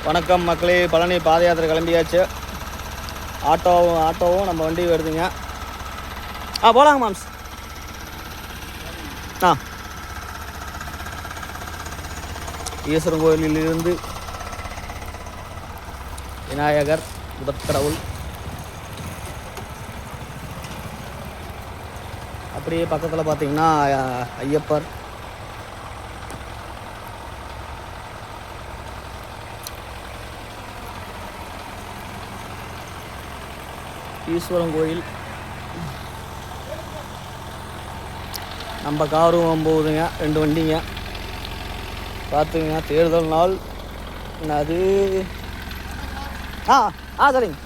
வணக்கம் மக்களே, பழனி பாத யாத்திரை கிளம்பியாச்சு. ஆட்டோவும் நம்ம வண்டி வருதுங்க. போலாங்க மாம்ஸ். ஈஸ்வரன் கோயிலிலிருந்து விநாயகர் முதற்கடவுள், அப்படியே பக்கத்தில் பார்த்தீங்கன்னா ஐயப்பர், ஈஸ்வரன் கோயில், நம்ம காரும் போகுதுங்க. 2 வண்டிங்க பார்த்துங்க. தேர்தல் நாள் அது சரிங்க.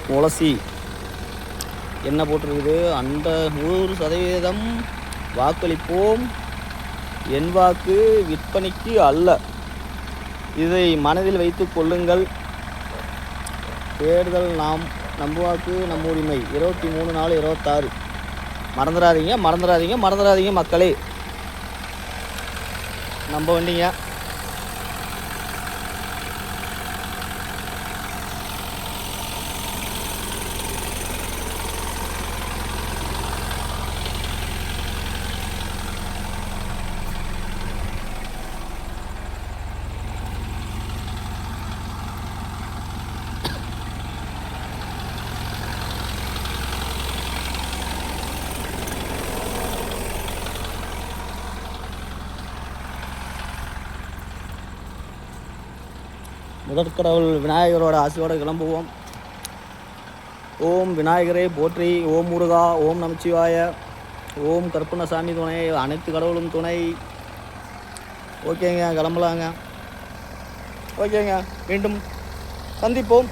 துளசி என்ன போட்டிருக்குது? அந்த 100% வாக்களிப்போம், என் வாக்கு விற்பனைக்கு அல்ல, இதை மனதில் வைத்து கொள்ளுங்கள். தேர்தல் நம் வாக்கு நம் உரிமை. 23/4/26 மறந்துடாதீங்க மக்களே. நம்ம வண்டிங்க. முதற்கடவுள் விநாயகரோட ஆசையோடு கிளம்புவோம். ஓம் விநாயகரே போற்றி, ஓம் முருகா, ஓம் நமச்சிவாய, ஓம் கருப்பண்ணசாமி துணை, அனைத்து கடவுளும் துணை. ஓகேங்க, கிளம்பலாங்க. ஓகேங்க, மீண்டும் சந்திப்போம்.